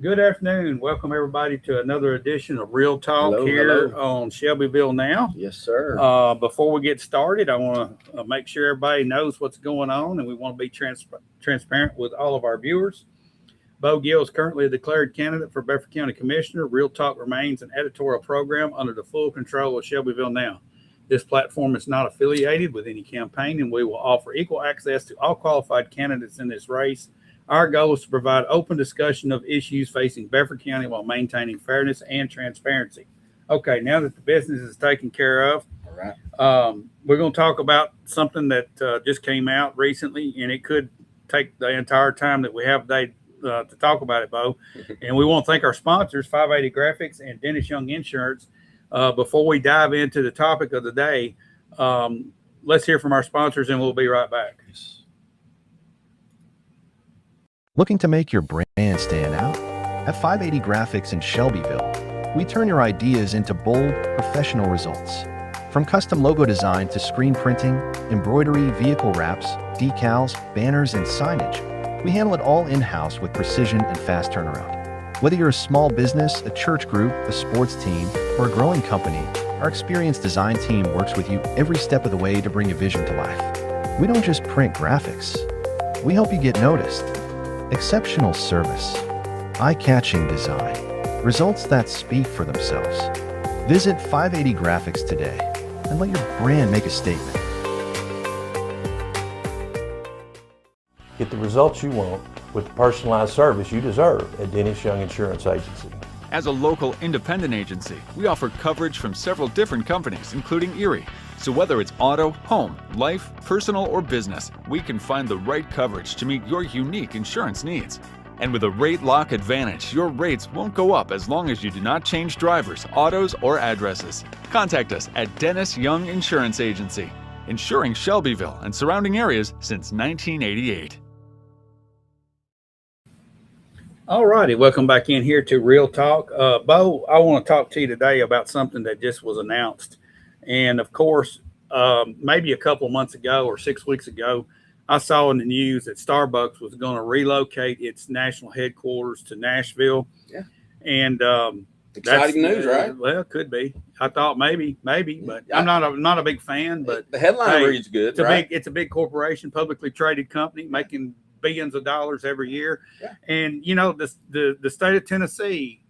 Good afternoon. Welcome everybody to another edition of Real Talk here on Shelbyville Now. Yes, sir. Before we get started, I want to make sure everybody knows what's going on, and we want to be transparent with all of our viewers. Bo Gill is currently a declared candidate for Beaufort County Commissioner. Real Talk remains an editorial program under the full control of Shelbyville Now. This platform is not affiliated with any campaign, and we will offer equal access to all qualified candidates in this race. Our goal is to provide open discussion of issues facing Beaufort County while maintaining fairness and transparency. Okay, now that the business is taken care of, All right. we're going to talk about something that just came out recently, and it could take the entire time that we have today to talk about it, Bo. And we want to thank our sponsors, 580 Graphics and Dennis Young Insurance. Before we dive into the topic of the day, let's hear from our sponsors, and we'll be right back. Looking to make your brand stand out? At 580 Graphics in Shelbyville, we turn your ideas into bold, professional results. From custom logo design to screen printing, embroidery, vehicle wraps, decals, banners, and signage, we handle it all in-house with precision and fast turnaround. Whether you're a small business, a church group, a sports team, or a growing company, our experienced design team works with you every step of the way to bring your vision to life. We don't just print graphics. We help you get noticed. Exceptional service, eye-catching design, results that speak for themselves. Visit 580 Graphics today and let your brand make a statement. Get the results you want with the personalized service you deserve at Dennis Young Insurance Agency. As a local independent agency, we offer coverage from several different companies, including Erie. So whether it's auto, home, life, personal, or business, we can find the right coverage to meet your unique insurance needs. And with a rate lock advantage, your rates won't go up as long as you do not change drivers, autos, or addresses. Contact us at Dennis Young Insurance Agency, insuring Shelbyville and surrounding areas since 1988. All righty, welcome back in here to Real Talk. Bo, I want to talk to you today about something that just was announced. And of course, maybe a couple of months ago or 6 weeks ago, I saw in the news that Starbucks was going to relocate its national headquarters to Nashville. Yeah. And Exciting news, right? Well, it could be. I thought maybe, but I'm not a big fan. But the headline reads good. It's a big corporation, publicly traded company, making billions of dollars every year. Yeah. And you know, the state of Tennessee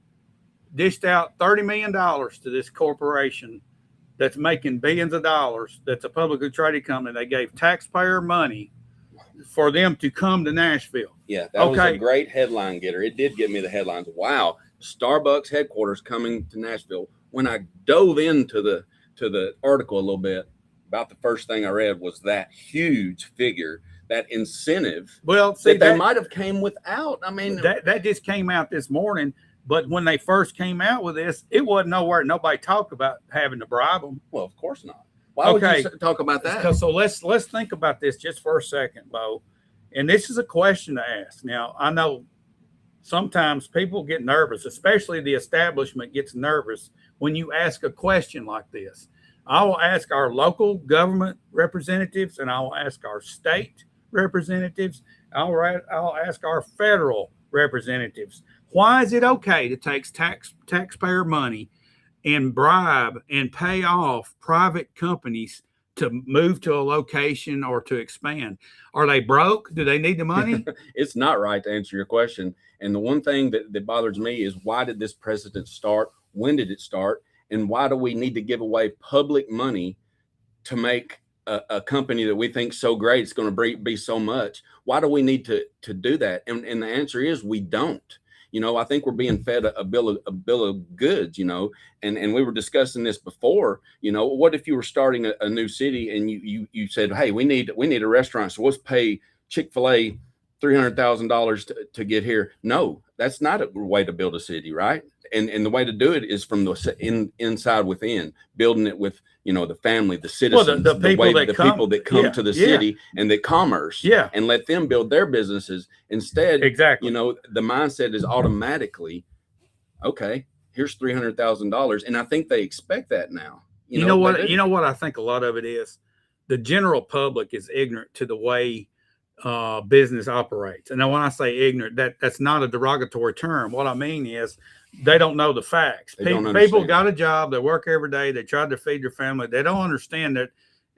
dished out $30 million to this corporation that's making billions of dollars. That's a publicly traded company. They gave taxpayer money for them to come to Nashville. Yeah, that was a great headline getter. It did give me the headlines. Wow, Starbucks headquarters coming to Nashville. When I dove into the article a little bit, about the first thing I read was that huge figure, that incentive. Well, see, that they might have came without. I mean, that just came out this morning. But when they first came out with this, it wasn't nowhere. Nobody talked about having to bribe them. Well, of course not. Why would you talk about that? So let's think about this just for a second, Bo. And this is a question to ask. Now, I know sometimes people get nervous, especially the establishment gets nervous when you ask a question like this. I will ask our local government representatives, and I will ask our state representatives. I'll ask our federal representatives. Why is it okay to take taxpayer money and bribe and pay off private companies to move to a location or to expand? Are they broke? Do they need the money? It's not right, to answer your question. And the one thing that bothers me is, why did this precedent start? When did it start? And why do we need to give away public money to make a company that we think so great, it's going to be so much? Why do we need to do that? And the answer is, we don't. You know, I think we're being fed a bill of goods, you know, and we were discussing this before. You know, what if you were starting a new city and you said, hey, we need a restaurant, so let's pay Chick-fil-A $300,000 to get here? No, that's not a way to build a city, right? And the way to do it is from the inside within, building it with, you know, the family, the citizens, the people that come to the city, and the commerce, and let them build their businesses. Instead, exactly, you know, the mindset is automatically, okay, here's $300,000, and I think they expect that now. You know what? I think a lot of it is the general public is ignorant to the way business operates. And now when I say ignorant, that's not a derogatory term. What I mean is they don't know the facts. People got a job, they work every day, they try to feed their family. They don't understand that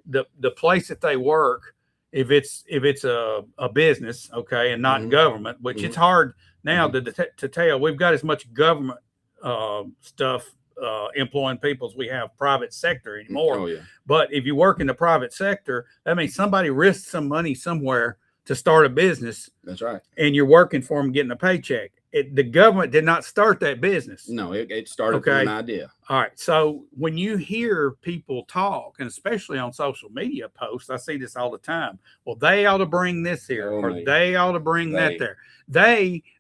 the place that they work, if it's a business, okay, and not government, which it's hard now to tell. We've got as much government stuff employing people as we have private sector anymore. Oh, yeah. But if you work in the private sector, that means somebody risked some money somewhere to start a business. That's right. And you're working for them, getting a paycheck. The government did not start that business. No, it started from an idea. All right. So when you hear people talk, and especially on social media posts, I see this all the time. Well, they ought to bring this here, or they ought to bring that there.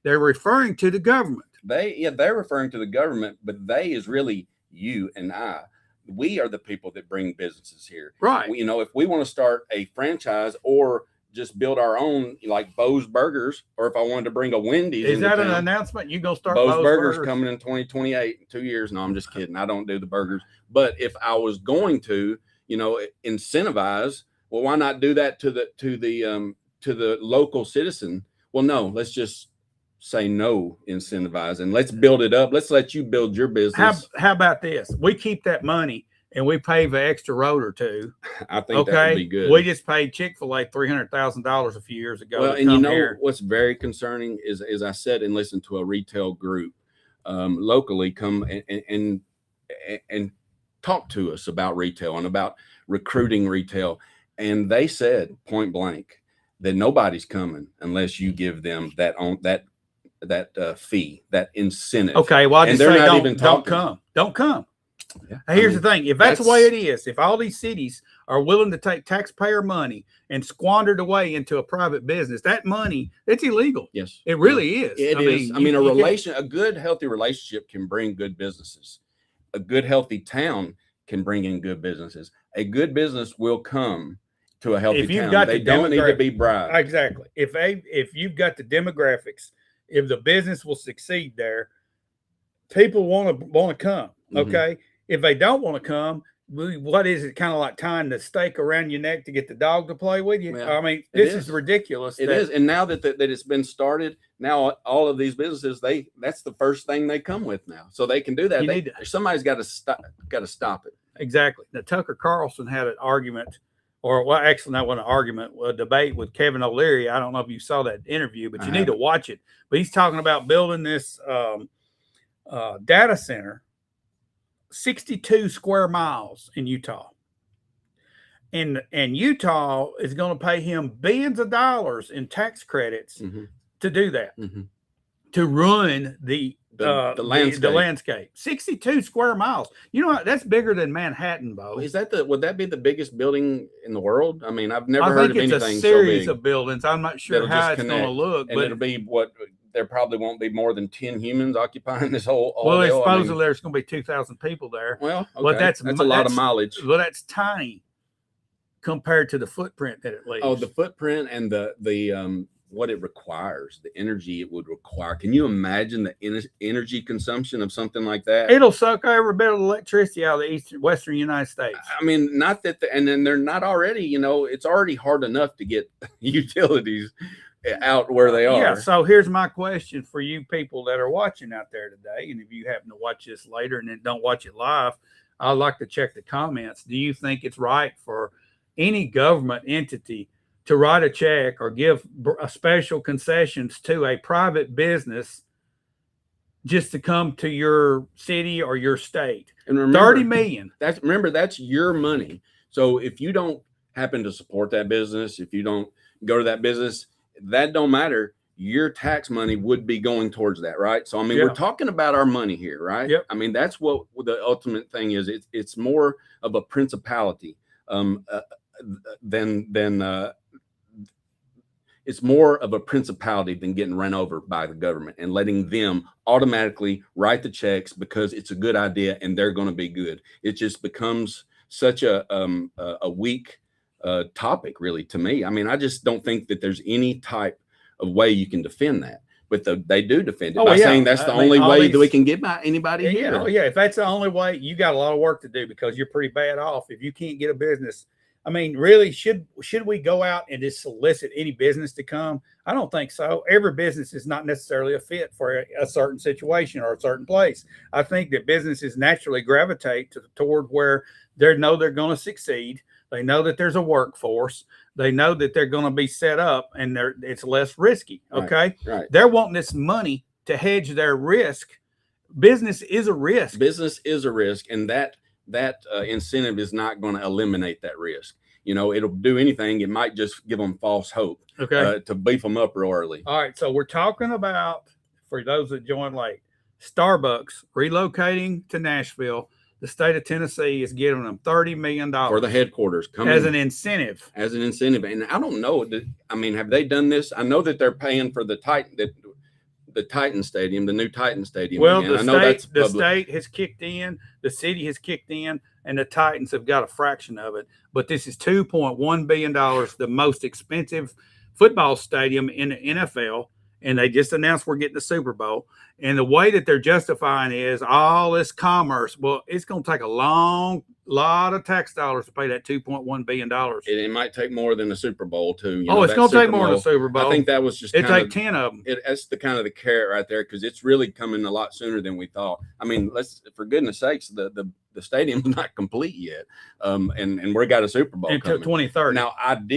They're referring to the government. They're referring to the government, but they is really you and I. We are the people that bring businesses here. Right. If we want to start a franchise or just build our own, like Bo's Burgers, or if I wanted to bring a Wendy's. Is that an announcement? You gonna start Bo's Burgers coming in 2028, 2 years? No, I'm just kidding. I don't do the burgers. But if I was going to, incentivize, well, why not do that to the local citizen? Well, no, let's just say no, incentivize, and let's build it up. Let's let you build your business. How about this? We keep that money and we pave an extra road or two. I think that would be good. We just paid Chick-fil-A $300,000 a few years ago. Well, and what's very concerning is I said and listened to a retail group locally come and talk to us about retail and about recruiting retail, and they said point blank that nobody's coming unless you give them that fee, that incentive. Okay, well, I just say don't come. Yeah. Here's the thing. If that's the way it is, if all these cities are willing to take taxpayer money and squander it away into a private business, that money, it's illegal. Yes, it really is. It is. A good, healthy relationship can bring good businesses. A good, healthy town can bring in good businesses. A good business will come to a healthy town. They don't need to be bribed. Exactly. If you've got the demographics, if the business will succeed there, people want to come. Okay. If they don't want to come, what is it? Kind of like tying the stake around your neck to get the dog to play with you. Well, this is ridiculous. It is. And now that it's been started, now all of these businesses, that's the first thing they come with now. So they can do that. Somebody's got to stop it. Exactly. Now, Tucker Carlson had an argument, actually not an argument, a debate with Kevin O'Leary. I don't know if you saw that interview, but you need to watch it. But he's talking about building this data center, 62 square miles in Utah. And Utah is going to pay him billions of dollars in tax credits to do that, to ruin the landscape. 62 square miles. You know what? That's bigger than Manhattan, Bo. Would that be the biggest building in the world? I mean, I've never heard of anything so big. I think it's a series of buildings. I'm not sure how it's going to look. And it'll be there probably won't be more than 10 humans occupying this whole deal. Supposedly there's going to be 2,000 people there. Well, okay. But that's a lot of mileage. Well, that's tiny compared to the footprint that it leaves. Oh, the footprint and the what it requires, the energy it would require. Can you imagine the energy consumption of something like that? It'll suck every bit of electricity out of the western United States. I mean, not that, and then they're not already, it's already hard enough to get utilities out where they are. Yeah. So here's my question for you people that are watching out there today. And if you happen to watch this later and then don't watch it live, I'd like to check the comments. Do you think it's right for any government entity to write a check or give a special concessions to a private business just to come to your city or your state? And remember, 30 million. That's your money. So if you don't happen to support that business, if you don't go to that business, that don't matter. Your tax money would be going towards that, right? So I mean, we're talking about our money here, right? Yep. I mean, that's what the ultimate thing is. It's more of a principality it's more of a principality than getting run over by the government and letting them automatically write the checks because it's a good idea and they're going to be good. It just becomes such a weak topic, really, to me. I mean, I just don't think that there's any type of way you can defend that. But they do defend it by saying that's the only way that we can get by anybody here. Yeah, if that's the only way, you got a lot of work to do because you're pretty bad off if you can't get a business. I mean, really, should we go out and just solicit any business to come? I don't think so. Every business is not necessarily a fit for a certain situation or a certain place. I think that businesses naturally gravitate toward where they know they're going to succeed. They know that there's a workforce. They know that they're going to be set up, and it's less risky. Okay, right. They're wanting this money to hedge their risk. Business is a risk. Business is a risk, and that incentive is not going to eliminate that risk. You know, it'll do anything. It might just give them false hope. Okay, to beef them up real early. All right, so we're talking about, for those that joined late, Starbucks relocating to Nashville. The state of Tennessee is giving them $30 million for the headquarters as an incentive. As an incentive, and I don't know. I mean, have they done this? I know that they're paying for the Titan Stadium, the new Titan Stadium. Well, and the state has kicked in, the city has kicked in, and the Titans have got a fraction of it. But this is $2.1 billion, the most expensive football stadium in the NFL. And they just announced we're getting the Super Bowl. And the way that they're justifying is all this commerce. Well, it's going to take a lot of tax dollars to pay that $2.1 billion. It might take more than the Super Bowl, too. It's going to take more than the Super Bowl. I think that was just it take 10 of them. That's the kind of the carrot right there, because it's really coming a lot sooner than we thought. I mean, for goodness sakes, the stadium's not complete yet, and we got a Super Bowl until coming. 2030. Now, have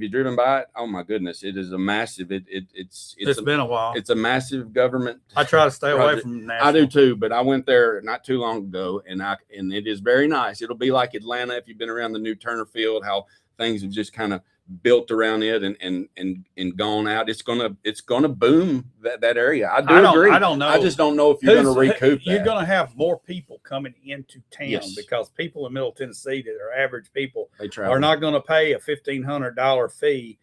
you driven by it? Oh my goodness, it is a massive. It's been a while. It's a massive government. I try to stay away project. from Nashville. I do too, but I went there not too long ago, and it is very nice. It'll be like Atlanta if you've been around the new Turner Field, how things have just kind of built around it and gone out. It's gonna boom that area. I agree. I don't know. I just don't know if you're gonna recoup that. You're gonna have more people coming into town, yes, because people in Middle Tennessee that are average people are not going to pay a $1,500 fee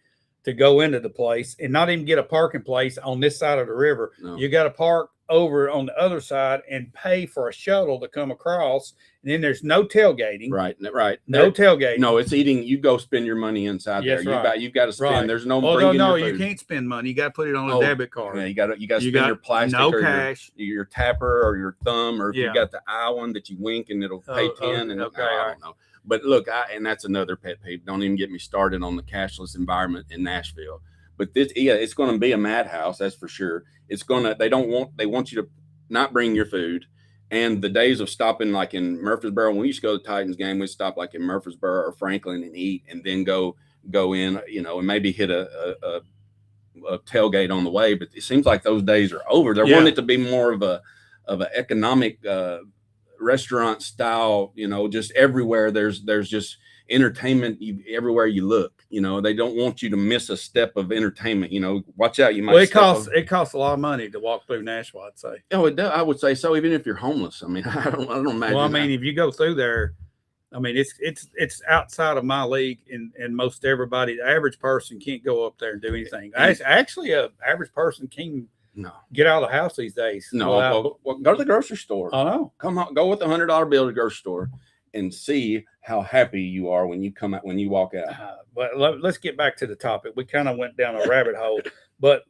to go into the place and not even get a parking place on this side of the river. No. You got to park over on the other side and pay for a shuttle to come across. And then there's no tailgating. Right. No tailgating. No, it's eating. You go spend your money inside there. You've got to spend. Right. There's no. No, you can't spend money. You got to put it on a debit card. Yeah, you got to spend your plastic, no or cash, your tapper or your thumb, or if you got the eye one that you wink and it'll pay 10. And okay, I don't know. But look, and that's another pet peeve. Don't even get me started on the cashless environment in Nashville. But it's going to be a madhouse, that's for sure. They want you to not bring your food. And the days of stopping, like in Murfreesboro, when we used to go to the Titans game, we'd stop like in Murfreesboro or Franklin and eat, and then go in, and maybe hit a tailgate on the way. But it seems like those days are over. They want it to be more of an economic restaurant style, just everywhere. There's just entertainment everywhere you look. They don't want you to miss a step of entertainment. Watch out, you might. Well, it costs a lot of money to walk through Nashville, I'd say. Oh, it does. I would say so. Even if you're homeless, I mean, I don't imagine. Well, I mean, if you go through there, I mean, it's outside of my league, and most everybody, the average person can't go up there and do anything. Actually, an average person can get out of the house these days. No, go to the grocery store. I know. Come on, go with the $100 bill to the grocery store and see how happy you are when you walk out. But let's get back to the topic. We kind of went down a rabbit hole, but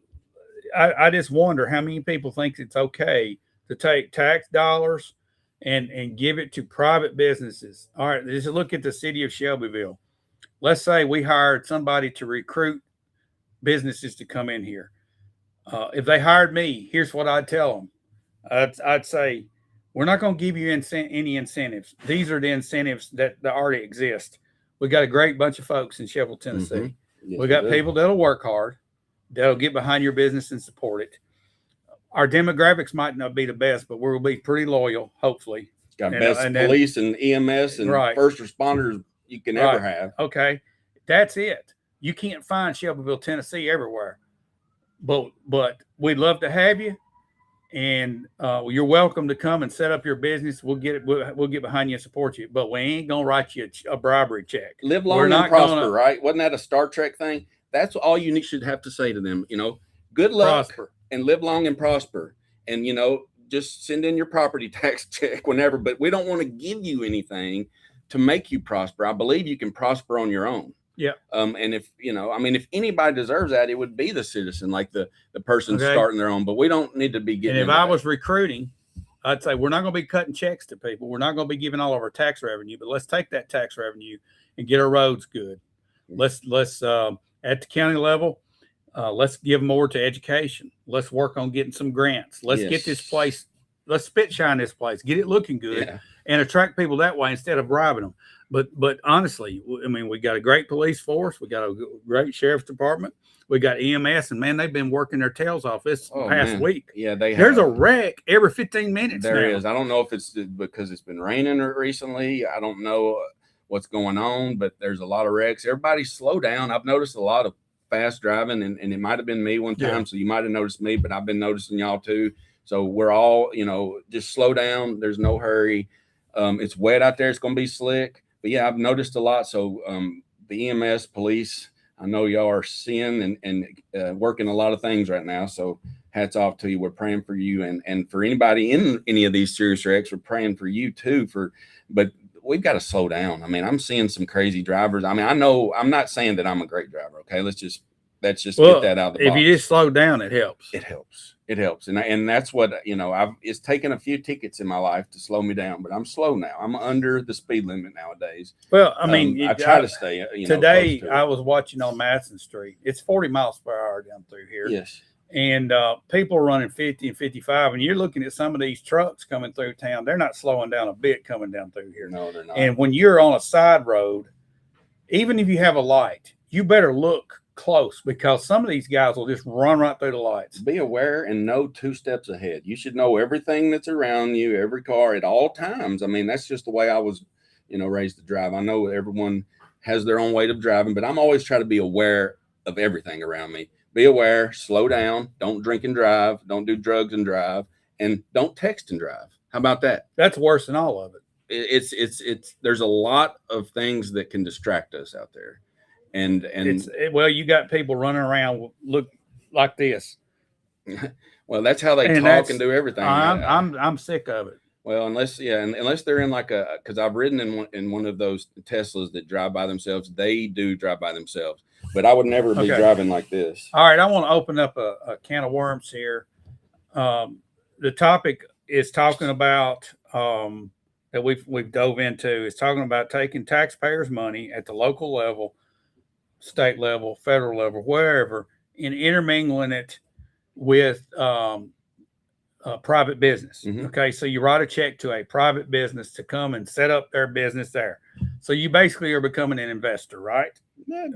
I just wonder how many people think it's okay to take tax dollars and give it to private businesses. All right, let's look at the city of Shelbyville. Let's say we hired somebody to recruit businesses to come in here. If they hired me, here's what I'd tell them. I'd say, we're not going to give you any incentives. These are the incentives that already exist. We got a great bunch of folks in Shelbyville, Tennessee. Mm-hmm. Yes, we got people that'll work hard, that'll get behind your business and support it. Our demographics might not be the best, but we'll be pretty loyal, hopefully. Got best police and EMS and first responders you can ever have. Okay, that's it. You can't find Shelbyville, Tennessee everywhere, but we'd love to have you. And you're welcome to come and set up your business. We'll get behind you and support you, but we ain't gonna write you a bribery check. Live long and prosper, right? Wasn't that a Star Trek thing? That's all you should have to say to them. Good luck and live long and prosper. And just send in your property tax check whenever. But we don't want to give you anything to make you prosper. I believe you can prosper on your own. Yeah. And if if anybody deserves that, it would be the citizen, like the person starting their own. But we don't need to be getting. And if I was recruiting, I'd say we're not going to be cutting checks to people. We're not going to be giving all of our tax revenue, but let's take that tax revenue and get our roads good. Let's at the county level, let's give more to education. Let's work on getting some grants. Let's get this place. Let's spit shine this place. Get it looking good and attract people that way instead of bribing them. But honestly, I mean, we got a great police force. We got a great sheriff's department. We got EMS, and man, they've been working their tails off this past week. Yeah, there's a wreck every 15 minutes. There is. I don't know if it's because it's been raining recently. I don't know what's going on, but there's a lot of wrecks. Everybody slow down. I've noticed a lot of fast driving, and it might have been me one time, so you might have noticed me, but I've been noticing y'all too. So we're all, just slow down. There's no hurry. It's wet out there. It's going to be slick. But yeah, I've noticed a lot. So the EMS, police, I know y'all are seeing and working a lot of things right now. So hats off to you. We're praying for you. And for anybody in any of these serious wrecks, we're praying for you too. But we've got to slow down. I mean, I'm seeing some crazy drivers. I mean, I know I'm not saying that I'm a great driver. Okay. Let's just get that out of the box. If you just slow down, it helps. It helps. And that's what, it's taken a few tickets in my life to slow me down, but I'm slow now. I'm under the speed limit nowadays. Well, I mean, I try to stay, today I was watching on Madison Street. It's 40 miles per hour down through here. Yes. And people running 50 and 55, and you're looking at some of these trucks coming through town. They're not slowing down a bit coming down through here. No, they're not. And when you're on a side road, even if you have a light, you better look close, because some of these guys will just run right through the lights. Be aware and know 2 steps ahead. You should know everything that's around you, every car at all times. I mean, that's just the way I was, raised to drive. I know everyone has their own way of driving, but I'm always trying to be aware of everything around me. Be aware, slow down, don't drink and drive, don't do drugs and drive, and don't text and drive. How about that? That's worse than all of it. It's there's a lot of things that can distract us out there. And you got people running around look like this. Well, that's how they talk and do everything. I'm sick of it. Well, unless they're in because I've ridden in one of those Teslas that drive by themselves. They do drive by themselves, but I would never be driving like this. All right, I want to open up a can of worms here. The topic is talking about that we've dove into is talking about taking taxpayers' money at the local level, state level, federal level, wherever, and intermingling it with private business. Mm-hmm. Okay, so you write a check to a private business to come and set up their business there. So you basically are becoming an investor, right?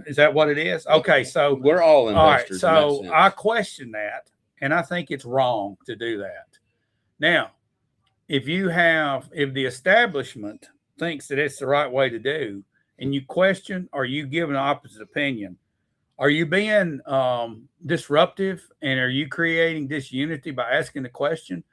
Is that what it is? Okay, so we're all investors. All right, so I question that, and I think it's wrong to do that. Now, if the establishment thinks that it's the right way to do, and you question, or you give an opposite opinion, are you being disruptive, and are you creating disunity by asking the question?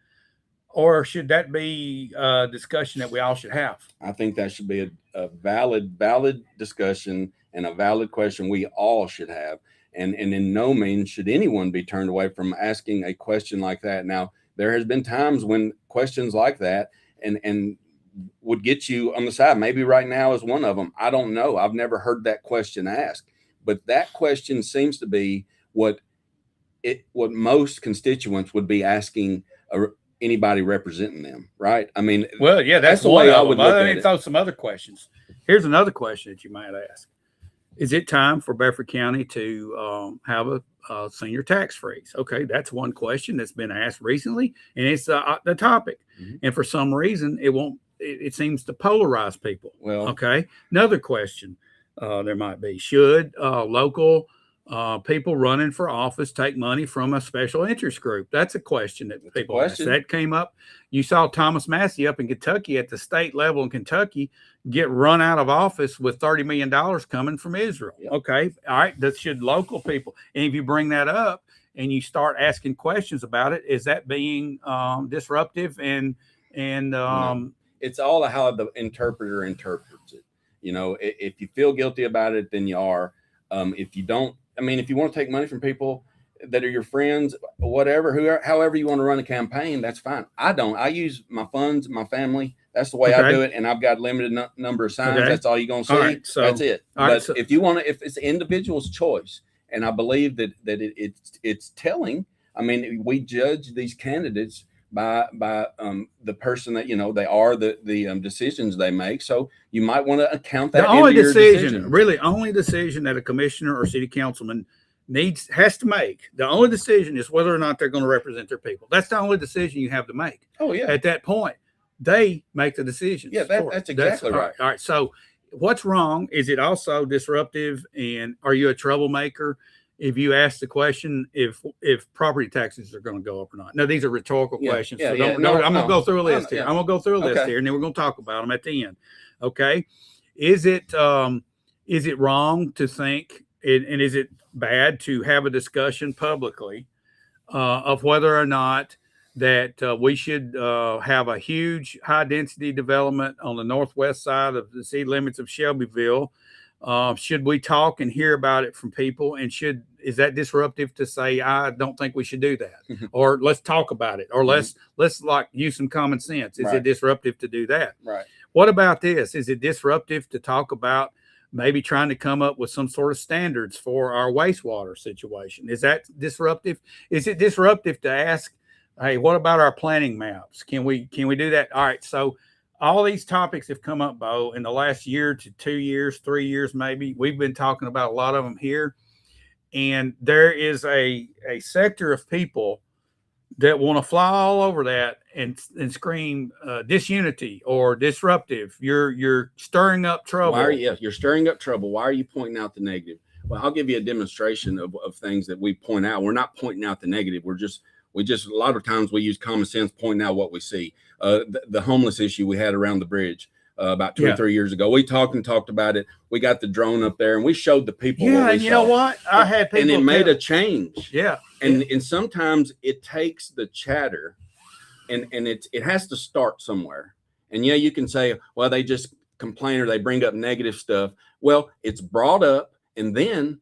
Or should that be a discussion that we all should have? I think that should be a valid discussion and a valid question we all should have. And in no means should anyone be turned away from asking a question like that. Now, there has been times when questions like that and would get you on the side. Maybe right now is one of them. I don't know. I've never heard that question asked, but that question seems to be what most constituents would be asking anybody representing them, right? I mean, well, yeah, that's the way I would look at it. Throw some other questions. Here's another question that you might ask: is it time for Bedford County to have a senior tax freeze? Okay, that's one question that's been asked recently, and it's the topic. Mm-hmm. And for some reason, it seems to polarize people. Well, okay. Another question there might be: should local people running for office take money from a special interest group? That's a question that people ask. That came up. You saw Thomas Massey up in Kentucky at the state level in Kentucky get run out of office with $30 million coming from Israel. Yep. Okay. All right. That should local people. And if you bring that up and you start asking questions about it, is that being disruptive? And no. It's all how the interpreter interprets it. If you feel guilty about it, then you are. If you don't, if you want to take money from people that are your friends, whatever, however you want to run a campaign, that's fine. I don't. I use my funds, my family. That's the way I do it, and I've got limited number of signs. Okay. That's all you're going to see. Right, so, that's it. But if you want to, if it's the individual's choice, and I believe that it's telling. We judge these candidates by the person that they are, the decisions they make. So you might want to account that. The only into your decision, really, only decision that a commissioner or city councilman has to make. The only decision is whether or not they're going to represent their people. That's the only decision you have to make. Oh yeah. At that point, they make the decisions. Yeah, that's exactly right. All right. So what's wrong? Is it also disruptive? And are you a troublemaker if you ask the question if property taxes are going to go up or not? No, these are rhetorical questions. So I'm going to go through a list here. I'm going to go through a list here, and then we're going to talk about them at the end. Okay. Is it wrong to think, and is it bad to have a discussion publicly of whether or not that we should have a huge high density development on the northwest side of the city limits of Shelbyville? Should we talk and hear about it from people? And is that disruptive to say, I don't think we should do that, or let's talk about it, or let's like use some common sense? Is it disruptive to do that? Right. What about this? Is it disruptive to talk about maybe trying to come up with some sort of standards for our wastewater situation? Is that disruptive? Is it disruptive to ask, hey, what about our planning maps? Can we do that? All right. So all these topics have come up, Bo, in the last year to 2 years, 3 years, maybe. We've been talking about a lot of them here. And there is a sector of people that want to fly all over that and scream disunity or disruptive. You're stirring up trouble. You're stirring up trouble. Why are you pointing out the negative? Well, I'll give you a demonstration of things that we point out. We're not pointing out the negative. We just a lot of times we use common sense pointing out what we see. The homeless issue we had around the bridge about 2 or 3 years ago. We talked about it. We got the drone up there and we showed the people. Yeah, and you know what? I had people, and it made a change. Yeah, and sometimes it takes the chatter, and it has to start somewhere. And you can say, well, they just complain or they bring up negative stuff. Well, it's brought up, and then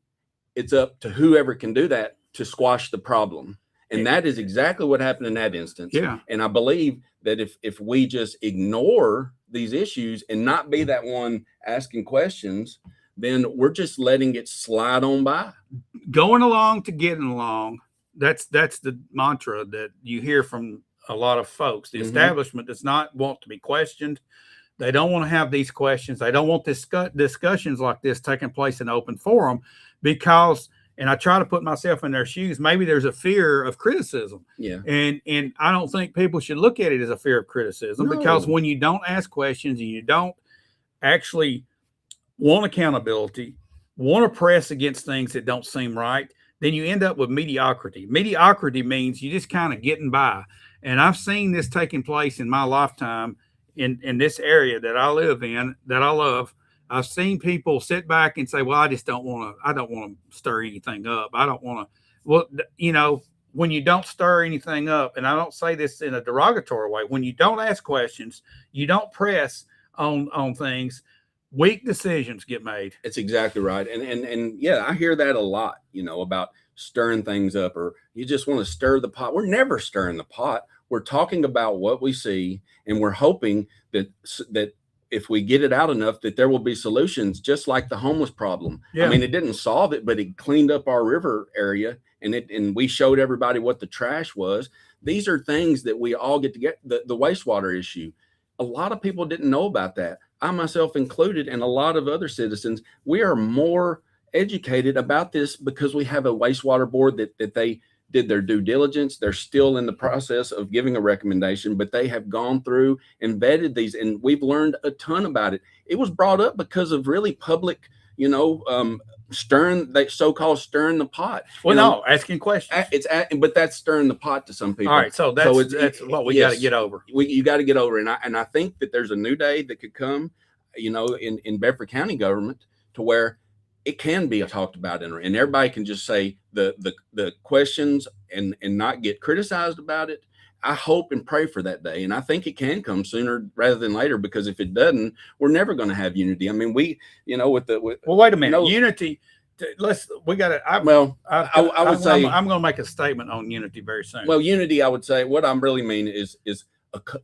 it's up to whoever can do that to squash the problem. And that is exactly what happened in that instance. Yeah. And I believe that if we just ignore these issues and not be that one asking questions, then we're just letting it slide on by. Going along to getting along. That's the mantra that you hear from a lot of folks. The establishment does not want to be questioned. They don't want to have these questions. They don't want discussions like this taking place in open forum because, and I try to put myself in their shoes, maybe there's a fear of criticism. Yeah. And I don't think people should look at it as a fear of criticism, because when you don't ask questions and you don't actually want accountability, want to press against things that don't seem right, then you end up with mediocrity. Mediocrity means you just kind of getting by. And I've seen this taking place in my lifetime in this area that I live in, that I love. I've seen people sit back and say, well, I don't want to stir anything up. I don't want to. Well, when you don't stir anything up, and I don't say this in a derogatory way, when you don't ask questions, you don't press on things, weak decisions get made. It's exactly right. And yeah, I hear that a lot, about stirring things up, or you just want to stir the pot. We're never stirring the pot. We're talking about what we see, and we're hoping that if we get it out enough, that there will be solutions, just like the homeless problem. Yeah. I mean, it didn't solve it, but it cleaned up our river area, and we showed everybody what the trash was. These are things that we all get to get. The wastewater issue, a lot of people didn't know about that. I myself included, and a lot of other citizens, we are more educated about this because we have a wastewater board that they did their due diligence. They're still in the process of giving a recommendation, but they have gone through and vetted these, and we've learned a ton about it. It was brought up because of really public, stirring the pot. Well, asking questions. But that's stirring the pot to some people. All right, so that's what we got to get over. You got to get over, and I think that there's a new day that could come, in Bedford County government, to where it can be talked about, and everybody can just say the questions and not get criticized about it. I hope and pray for that day, and I think it can come sooner rather than later, because if it doesn't, we're never going to have unity. I mean, wait a minute, unity. I would say I'm going to make a statement on unity very soon. Well, unity, I would say, what I'm really mean is an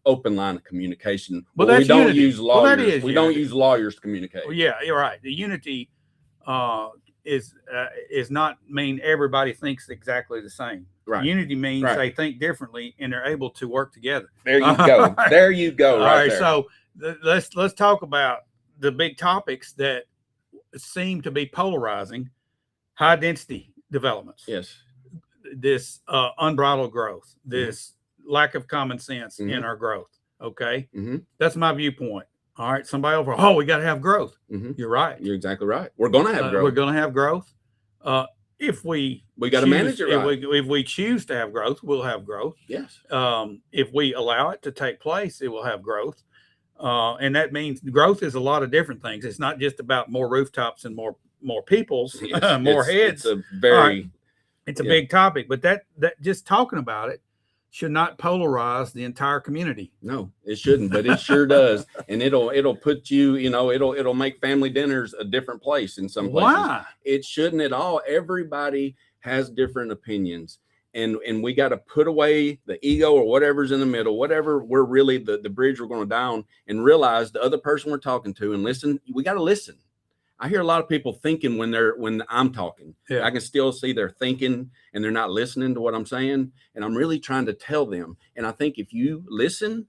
open line of communication. Well, we don't unity. use lawyers. We don't use lawyers to communicate. Well, yeah, you're right. The unity is not mean everybody thinks exactly the same. Right. Unity means Right. they think differently and they're able to work together. There you go. There you go. All Right right. there. So let's talk about the big topics that seem to be polarizing: high density developments, Yes. this unbridled growth, this lack of common sense Mhm. in our growth. Okay. Mhm. That's my viewpoint. All right. Somebody over, oh, we got to have growth. Mhm. You're right. You're exactly right. We're going to have growth. We're going to have growth. If we got to manage it if right. if we choose to have growth, we'll have growth. Yes. If we allow it to take place, it will have growth. And that means growth is a lot of different things. It's not just about more rooftops and more peoples, Yes. more heads. It's a very, It's a yeah. big topic, but that just talking about it should not polarize the entire community. no, it shouldn't, but it sure does. And it'll put you, it'll make family dinners a different place in some places. Why? It shouldn't at all. Everybody has different opinions. And we got to put away the ego or whatever's in the middle, whatever we're really the bridge we're going to down, and realize the other person we're talking to and listen. We got to listen. I hear a lot of people thinking when I'm talking. Yeah. I can still see they're thinking and they're not listening to what I'm saying. And I'm really trying to tell them. And I think if you listen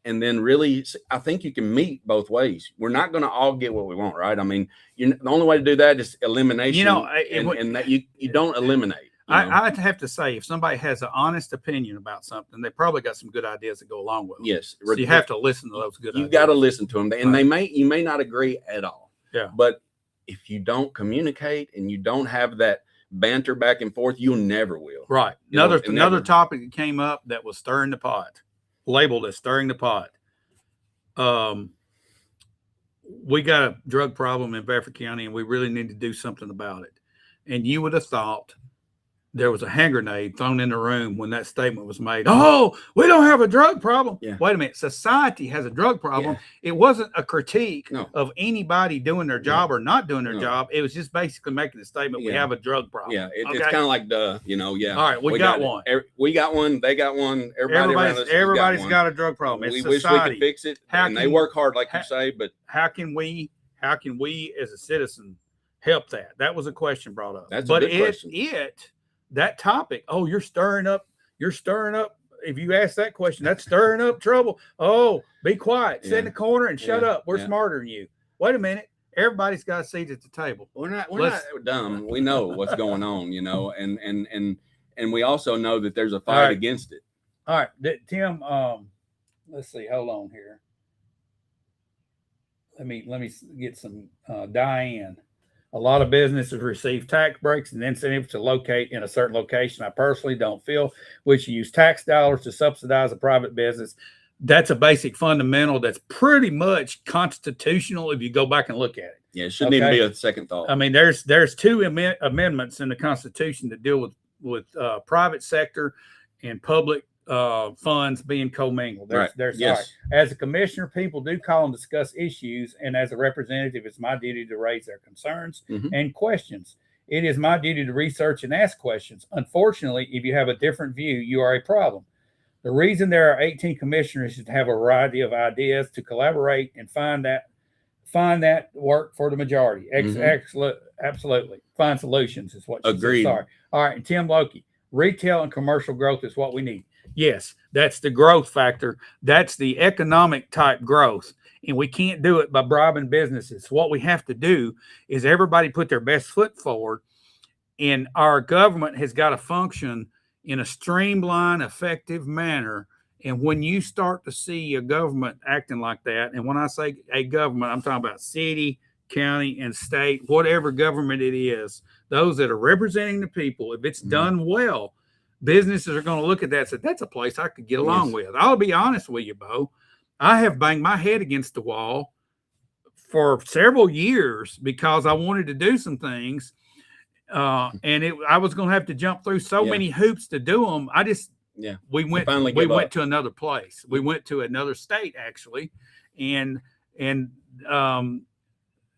and then really, I think you can meet both ways. We're not going to all get what we want, right? I mean, the only way to do that is elimination. And that you don't eliminate. I have to say, if somebody has an honest opinion about something, they probably got some good ideas that go along with them. Yes. So you have to listen to those good ideas. You got to listen to them. And you may not agree at all. Yeah. But if you don't communicate and you don't have that banter back and forth, you never will. Right. Another topic that came up that was stirring the pot, labeled as stirring the pot. We got a drug problem in Bedford County, and we really need to do something about it. And you would have thought there was a hand grenade thrown in the room when that statement was made. Oh, we don't have a drug problem. Yeah. Wait a minute. Society has a drug problem. Yeah. It wasn't a critique No. of anybody doing their job or not doing their job. It was just basically making a statement. We have a drug problem. Yeah. It's kind of like yeah. All right. We got one. We got one. They got one. Everybody's got a drug problem. It's we society. wish we could fix it. And they work hard, like you say, but how can we as a citizen help that? That was a question brought up. That's a good question. That topic, oh, you're stirring up. If you ask that question, that's stirring up trouble. Oh, be quiet. Sit in the corner and shut up. We're smarter than you. Wait a minute. Everybody's got a seat at the table. We're not dumb. We know what's going on, and we also know that there's a fight against it. All right, Tim, let's see. Hold on here. Let me get some Diane. A lot of businesses receive tax breaks and incentives to locate in a certain location. I personally don't feel we should use tax dollars to subsidize a private business. That's a basic fundamental that's pretty much constitutional if you go back and look at it. Yeah, it shouldn't even be a second thought. I mean, there's two amendments in the Constitution that deal with private sector and public funds being commingled. As a commissioner, people do call and discuss issues, and as a representative, it's my duty to raise their concerns and questions. It is my duty to research and ask questions. Unfortunately, if you have a different view, you are a problem. The reason there are 18 commissioners is to have a variety of ideas, to collaborate and find that work for the majority. Absolutely. Find solutions is what she agreed. Said. Sorry. All right, and Tim Loki, retail and commercial growth is what we need. Yes, that's the growth factor. That's the economic type growth. And we can't do it by bribing businesses. What we have to do is everybody put their best foot forward. And our government has got to function in a streamlined, effective manner. And when you start to see a government acting like that, and when I say a government, I'm talking about city, county, and state, whatever government it is, those that are representing the people, if it's done well, businesses are going to look at that and say, that's a place I could get along with. I'll be honest with you, Bo. I have banged my head against the wall for several years because I wanted to do some things. And I was going to have to jump through so many hoops to do them. We went to another place. We went to another state, actually. And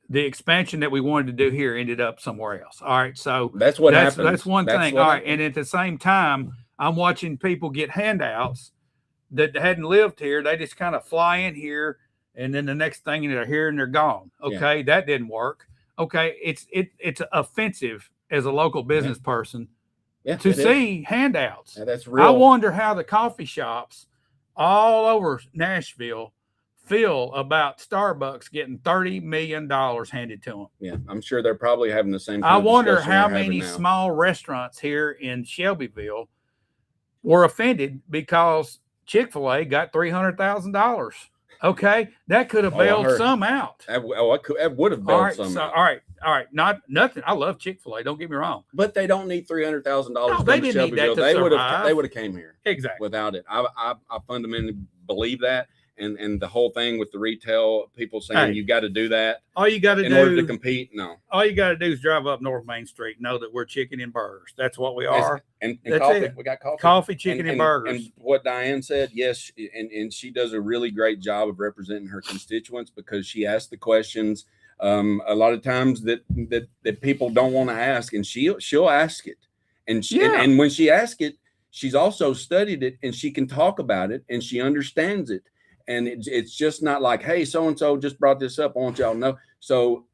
the expansion that we wanted to do here ended up somewhere else. All right. So that's what happens. That's one thing. All right. And at the same time, I'm watching people get handouts that hadn't lived here. They just kind of fly in here. And then the next thing they're here and they're gone. Okay. Yeah. That didn't work. Okay. It's offensive as a local business person to see handouts. Yeah, that's real. I wonder how the coffee shops all over Nashville feel about Starbucks getting $30 million handed to them. Yeah, I'm sure they're probably having the same. I wonder how many small restaurants here in Shelbyville were offended because Chick-fil-A got $300,000. Okay, that could have bailed some out. That would have bailed some out. All right. Not nothing. I love Chick-fil-A. Don't get me wrong. But they don't need $300,000. No, they didn't need that to survive. They would have came here Exactly without it. I fundamentally believe that. And the whole thing with the retail people saying you got to do that. All you got to do in order to compete. No. All you got to do is drive up North Main Street. Know that we're chicken and burgers. That's what we are. And coffee. We got coffee. Coffee, chicken, and burgers. And what Diane said, yes, and she does a really great job of representing her constituents because she asks the questions a lot of times that people don't want to ask, and she'll ask it. And when she asks it, she's also studied it, and she can talk about it, and she understands it. And it's just not like, hey, so-and-so just brought this up. I want y'all to know. So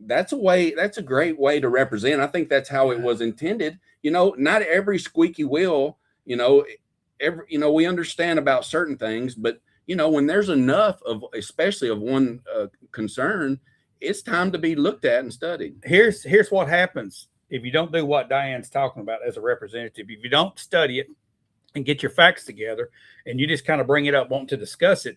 that's a great way to represent. I think that's how it was intended. Not every squeaky wheel, we understand about certain things, but when there's enough of, especially of one concern, it's time to be looked at and studied. Here's what happens if you don't do what Diane's talking about as a representative. If you don't study it and get your facts together, and you just kind of bring it up, wanting to discuss it,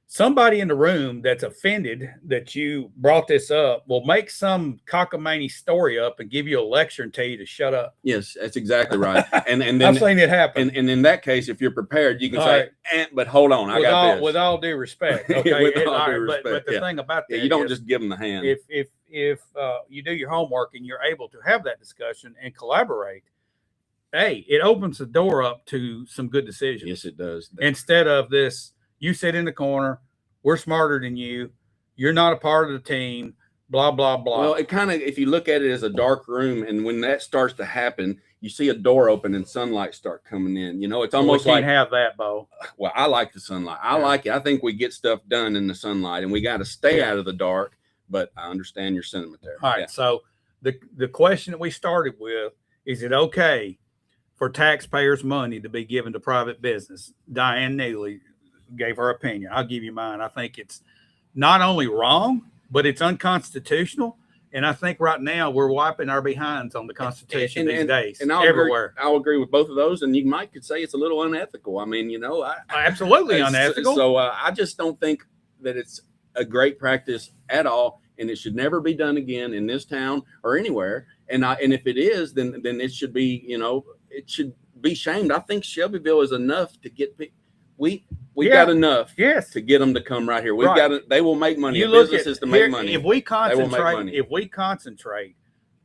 somebody in the room that's offended that you brought this up will make some cockamamie story up and give you a lecture and tell you to shut up. Yes, that's exactly right. And then I've seen it happen. And in that case, if you're prepared, you can say, but hold on, I got this. With all due respect. Okay. But the thing about that, you don't just give them the hand. If you do your homework and you're able to have that discussion and collaborate, hey, it opens the door up to some good decisions. Yes, it does. Instead of this, you sit in the corner, we're smarter than you, you're not a part of the team, blah, blah, blah. Well, it kind of, if you look at it as a dark room, and when that starts to happen, you see a door open and sunlight start coming in. It's almost like, have that, Bo. Well, I like the sunlight. I like it. I think we get stuff done in the sunlight, and we got to stay out of the dark, but I understand your sentiment there. All right. So the question that we started with, is it okay for taxpayers' money to be given to private business? Diane Neely gave her opinion. I'll give you mine. I think it's not only wrong, but it's unconstitutional. And I think right now we're wiping our behinds on the Constitution these days. And everywhere. I'll agree with both of those. And you could say it's a little unethical. I mean, absolutely unethical. So I just don't think that it's a great practice at all. And it should never be done again in this town or anywhere. And if it is, then it should be, it should be shamed. I think Shelbyville is enough to get people. We got enough to get them to come right here. They will make money. You businesses to make money. If we concentrate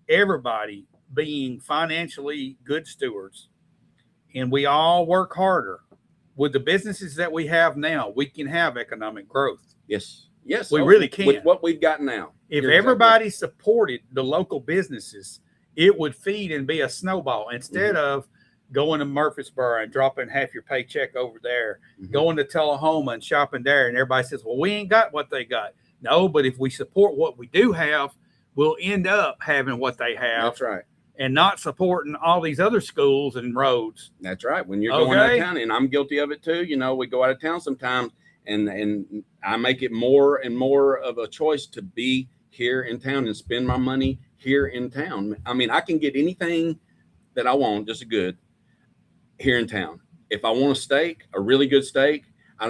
everybody being financially good stewards, and we all work harder with the businesses that we have now, we can have economic growth. Yes, we really can. With what we've got now. If everybody supported the local businesses, it would feed and be a snowball instead of going to Murfreesboro and dropping half your paycheck over there, going to Tullahoma and shopping there. And everybody says, well, we ain't got what they got. No, but if we support what we do have, we'll end up having what they have. That's right. And not supporting all these other schools and roads. That's right. When you're going out of town, and I'm guilty of it too. We go out of town sometimes, and I make it more and more of a choice to be here in town and spend my money here in town. I mean, I can get anything that I want, just good, here in town. If I want a steak, a really good steak, I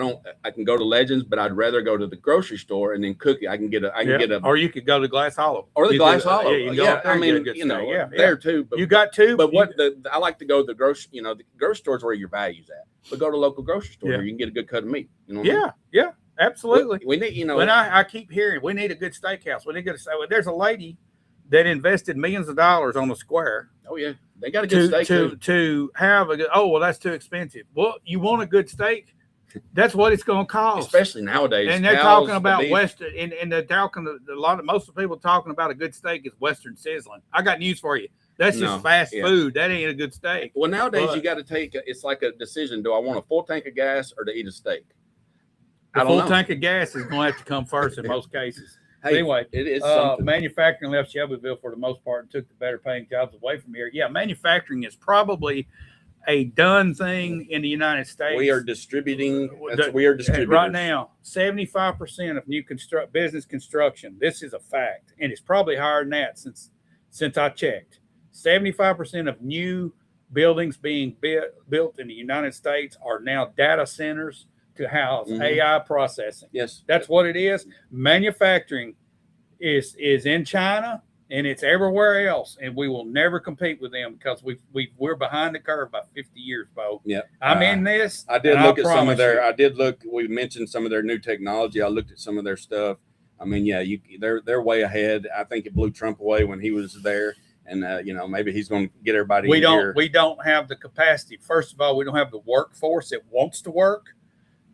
can go to Legends, but I'd rather go to the grocery store and then cook it. I can get a, or you could go to Glass Hollow, or the Glass Hollow. I mean, there too. But you got two. But I like to go to the grocery. The grocery store is where your value's at. But go to a local grocery store where you can get a good cut of meat. Yeah, absolutely. We need, When I keep hearing we need a good steakhouse. We need to say, well, there's a lady that invested millions of dollars on the square. Oh yeah, they got a good steak to have a good. Oh well, that's too expensive. Well, you want a good steak? That's what it's going to cost, especially nowadays. And they're talking about Western, and they're talking most of the people talking about a good steak is Western sizzling. I got news for you. That's just fast food. That ain't a good steak. Well, nowadays you got to take. It's like a decision. Do I want a full tank of gas or to eat a steak? The full tank of gas is going to have to come first in most cases. But anyway, it is something. manufacturing left Shelbyville for the most part and took the better paying jobs away from here. Yeah, manufacturing is probably a done thing in the United States. We are distributing. We are distributors right now. 75% of new business construction. This is a fact, and it's probably higher than that since I checked. 75% of new buildings being built in the United States are now data centers to house AI processing. Yes, that's what it is. Manufacturing is in China. And it's everywhere else, and we will never compete with them because we're behind the curve by 50 years, Bo. Yeah, I'm in this. I did look at some of their. I did look. We mentioned some of their new technology. I looked at some of their stuff. I mean, yeah, they're way ahead. I think it blew Trump away when he was there, and maybe he's going to get everybody. We don't have the capacity. First of all, we don't have the workforce that wants to work,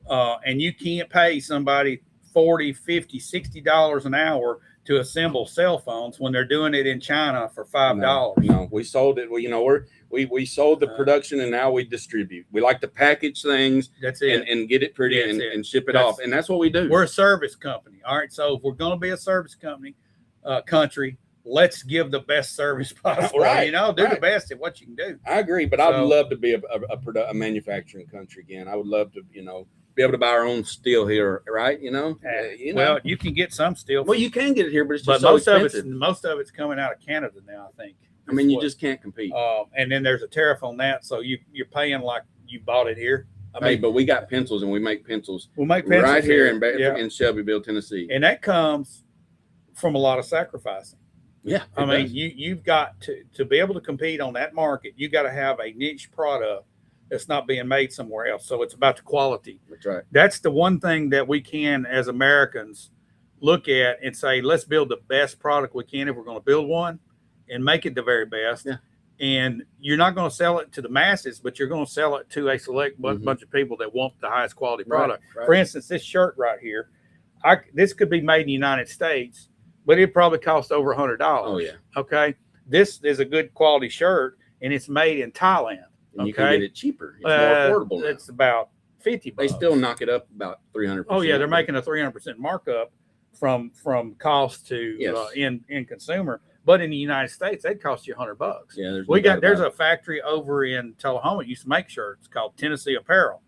and you can't pay somebody $40, $50, $60 an hour to assemble cell phones when they're doing it in China for $5. No, we sold it. We sold the production, and now we distribute. We like to package things. That's it. And get it pretty and ship it off, and that's what we do. We're a service company. All right, so if we're going to be a service company, country, let's give the best service possible. Right, do the best at what you can do. I agree, but I'd love to be a manufacturing country again. I would love to, be able to buy our own steel here, right? Well, you can get some steel. Well, you can get it here, but it's just so expensive. Most of it's coming out of Canada now, I think. I mean, you just can't compete. And then there's a tariff on that, so you're paying like you bought it here. But we got pencils, and we make pencils. We'll make pencils right here in Shelbyville, Tennessee, and that comes from a lot of sacrificing. Yeah, I mean, you've got to be able to compete on that market. You got to have a niche product that's not being made somewhere else. So it's about the quality. That's right. That's the one thing that we can, as Americans, look at and say, let's build the best product we can if we're going to build one, and make it the very best. Yeah. And you're not going to sell it to the masses, but you're going to sell it to a select bunch of people that want the highest quality product. Right. For instance, this shirt right here, this could be made in the United States, but it probably cost over $100. Oh, yeah. Okay. This is a good quality shirt, and it's made in Thailand. And you can get it cheaper. It's more affordable now. It's about $50. They still knock it up about 300%. Oh, yeah. They're making a 300% markup from cost to in consumer. But in the United States, they'd cost you $100. Yeah, there's a factory over in Tullahoma that used to make shirts called Tennessee Apparel.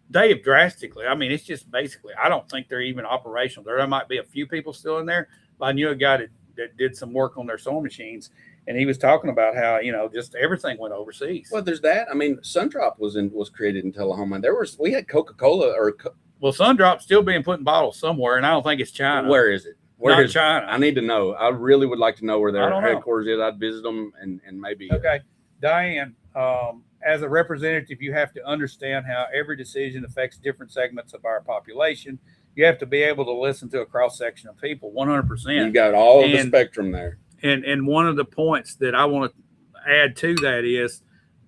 They have drastically, I mean, it's just basically, I don't think they're even operational. There might be a few people still in there, but I knew a guy that did some work on their sewing machines, and he was talking about how, just everything went overseas. Well, there's that. I mean, Sundrop was created in Tullahoma. We had Coca-Cola well, Sundrop's still being put in bottles somewhere, and I don't think it's China. Where is it? Where is China? I need to know. I really would like to know where their headquarters is. I'd visit them and maybe. Okay. Diane, as a representative, you have to understand how every decision affects different segments of our population. You have to be able to listen to a cross section of people 100%. You've got all of the spectrum there. And one of the points that I want to add to that is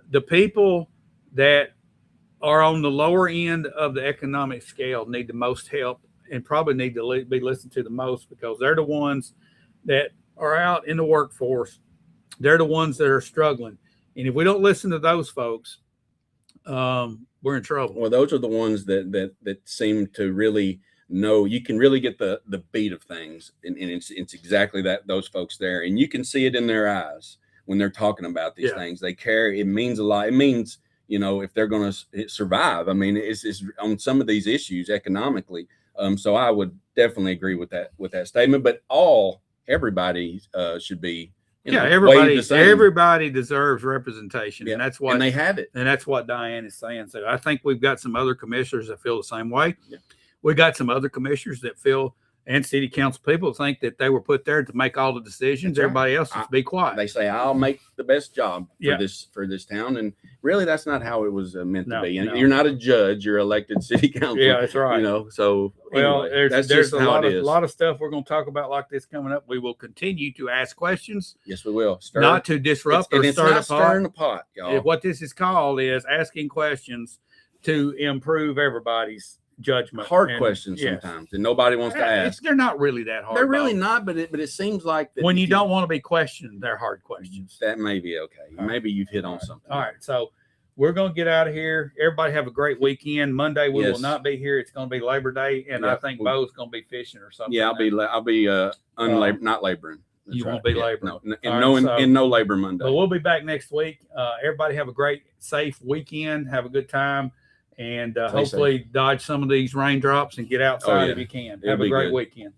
the people that are on the lower end of the economic scale need the most help and probably need to be listened to the most, because they're the ones that are out in the workforce. They're the ones that are struggling. And if we don't listen to those folks, we're in trouble. Well, those are the ones that seem to really know. You can really get the beat of things, and it's exactly those folks there, and you can see it in their eyes when they're talking about these things. They care. It means a lot. It means, if they're going to survive. I mean, it's on some of these issues economically. So I would definitely agree with that statement. But everybody should be. Everybody deserves representation, and that's what, and they have it, and that's what Diane is saying. So I think we've got some other commissioners that feel the same way. Yeah. We got some other commissioners that feel, and city council people think that they were put there to make all the decisions. That's Everybody else is to be quiet. They say, I'll make the best job for this town. And really, that's not how it was meant to be. And you're not a judge, you're elected city council. Yeah, that's right. So anyway, there's a lot of stuff we're going to talk about like this coming up. We will continue to ask questions. Yes, we will. Not to disrupt or stir the pot, y'all. What this is called is asking questions to improve everybody's judgment. Hard questions sometimes, and nobody wants to ask. They're not really that hard. They're really not, but it seems like that when you don't want to be questioned, they're hard questions. That may be okay. Maybe you've hit on something. All right, so we're going to get out of here. Everybody have a great weekend. Monday we will Yes. not be here. It's going to be Labor Day, and I Yeah, think we- Bo's going to be fishing or something. Yeah, I'll be not laboring. That's You won't right. be Yeah, laboring. No, All right, so- in no labor Monday. But we'll be back next week. Everybody have a great, safe weekend. Have a good time, and Stay hopefully dodge some of these raindrops and get outside yeah. if you can. It'll Have a be great good. weekend.